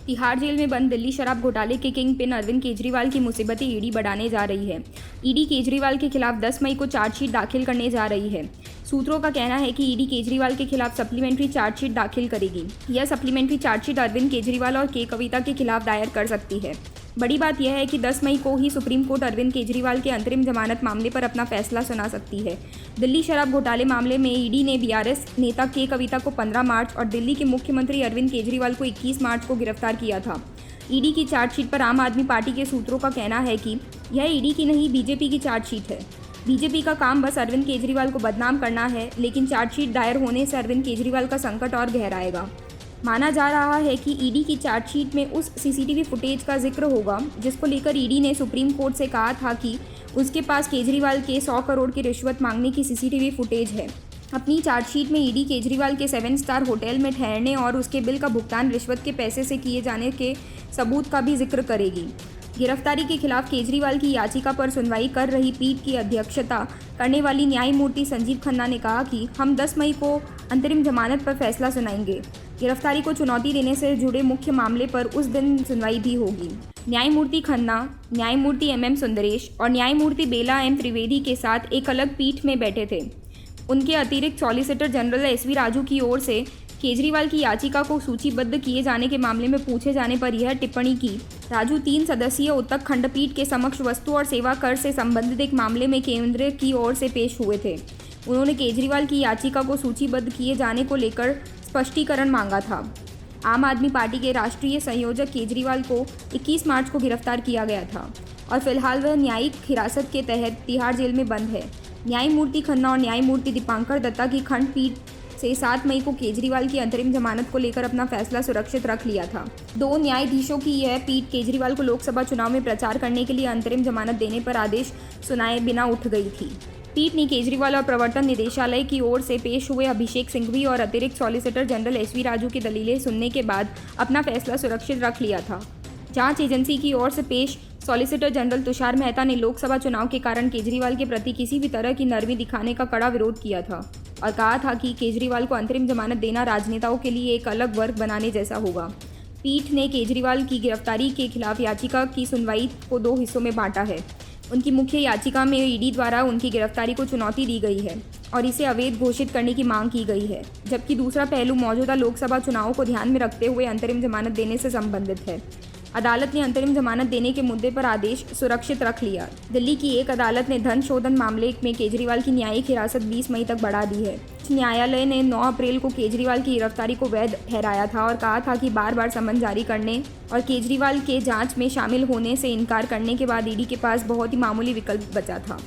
Tihar jail में बंद दिल्ली शराब घोटाले के किंग पिन अरविंद केजरीवाल की मुसीबतें ईडी बढ़ाने जा रही है। ईडी केजरीवाल के खिलाफ 10 मई को चार्जशीट दाखिल करने जा रही है। सूत्रों का कहना है कि ईडी केजरीवाल के खिलाफ सप्लीमेंट्री चार्जशीट दाखिल करेगी। यह सप्लीमेंट्री चार्जशीट अरविंद केजरीवाल और के कविता के खिलाफ दायर कर सकती है। बड़ी बात यह है कि 10 मई को ही सुप्रीम कोर्ट अरविंद केजरीवाल के अंतरिम जमानत मामले पर अपना फैसला सुना सकती है। दिल्ली शराब घोटाले मामले में ईडी ने बीआरएस नेता के कविता को 15 मार्च और दिल्ली के मुख्यमंत्री अरविंद केजरीवाल को 21 मार्च को गिरफ्तार किया था। ईडी की चार्जशीट पर आम आदमी पार्टी के सूत्रों का कहना है कि यह ईडी की नहीं बीजेपी की चार्जशीट है। बीजेपी का काम बस अरविंद केजरीवाल को बदनाम करना है, लेकिन चार्जशीट दायर होने से अरविंद केजरीवाल का संकट और गहराएगा। माना जा रहा है कि ईडी की चार्जशीट में उस सीसीटीवी फुटेज का जिक्र होगा जिसको लेकर ईडी ने सुप्रीम कोर्ट से कहा था कि उसके पास केजरीवाल के 100 करोड़ की रिश्वत मांगने की सीसीटीवी फुटेज है। अपनी चार्जशीट में ईडी केजरीवाल के 7 स्टार होटल में ठहरने और उसके बिल का भुगतान रिश्वत के पैसे से किए जाने के सबूत का भी जिक्र करेगी। गिरफ्तारी के खिलाफ केजरीवाल की याचिका पर सुनवाई कर रही पीठ की अध्यक्षता करने वाली न्यायमूर्ति संजीव खन्ना ने कहा कि हम 10 मई को अंतरिम जमानत पर फैसला सुनाएंगे। गिरफ्तारी को चुनौती देने से जुड़े मुख्य मामले पर उस दिन सुनवाई भी होगी। न्यायमूर्ति खन्ना, न्यायमूर्ति एम सुंदरेश और न्यायमूर्ति बेला एम त्रिवेदी के साथ एक अलग पीठ में बैठे थे। उनके अतिरिक्त सॉलिसिटर जनरल एसवी राजू की ओर से केजरीवाल की याचिका को सूचीबद्ध किए जाने के मामले में पूछे जाने पर यह टिप्पणी की। राजू 3 सदस्यीय उत्तक खंडपीठ के समक्ष वस्तु और सेवा कर से संबंधित एक मामले में केंद्र की ओर से पेश हुए थे। उन्होंने केजरीवाल की याचिका को सूचीबद्ध किए जाने को लेकर स्पष्टीकरण मांगा था। आम आदमी पार्टी के राष्ट्रीय संयोजक केजरीवाल को 21 मार्च को गिरफ्तार किया गया था और फिलहाल वह न्यायिक हिरासत के तहत तिहाड़ जेल में बंद है। न्यायमूर्ति खन्ना और न्यायमूर्ति दीपांकर दत्ता की खंडपीठ से 7 मई को केजरीवाल की अंतरिम जमानत को लेकर अपना फैसला सुरक्षित रख लिया था। 2 न्यायाधीशों की यह पीठ केजरीवाल को लोकसभा चुनाव में प्रचार करने के लिए अंतरिम जमानत देने पर आदेश सुनाए बिना उठ गई थी। पीठ ने केजरीवाल और प्रवर्तन निदेशालय की ओर से पेश हुए अभिषेक सिंघवी और अतिरिक्त सॉलिसिटर जनरल एसवी राजू की दलीलें सुनने के बाद अपना फैसला सुरक्षित रख लिया था। जांच एजेंसी की ओर से पेश सॉलिसिटर जनरल तुषार मेहता ने लोकसभा चुनाव के कारण केजरीवाल के प्रति किसी भी तरह की नरमी दिखाने का कड़ा विरोध किया था और कहा था कि केजरीवाल को अंतरिम जमानत देना राजनेताओं के लिए एक अलग वर्ग बनाने जैसा होगा। पीठ ने केजरीवाल की गिरफ्तारी के खिलाफ याचिका की सुनवाई को 2 हिस्सों में बांटा है। उनकी मुख्य याचिका में ईडी द्वारा उनकी गिरफ्तारी को चुनौती दी गई है और इसे अवैध घोषित करने की मांग की गई है, जबकि दूसरा पहलू मौजूदा लोकसभा चुनावों को ध्यान में रखते हुए अंतरिम जमानत देने से संबंधित है। अदालत ने अंतरिम जमानत देने के मुद्दे पर आदेश सुरक्षित रख लिया। दिल्ली की एक अदालत ने धन शोधन मामले में केजरीवाल की न्यायिक हिरासत 20 मई तक बढ़ा दी है। न्यायालय ने 9 अप्रैल को केजरीवाल की गिरफ्तारी को वैध ठहराया था और कहा था कि बार समन जारी करने और केजरीवाल के जांच में शामिल होने से इनकार करने के बाद ईडी के पास बहुत ही मामूली विकल्प बचा था।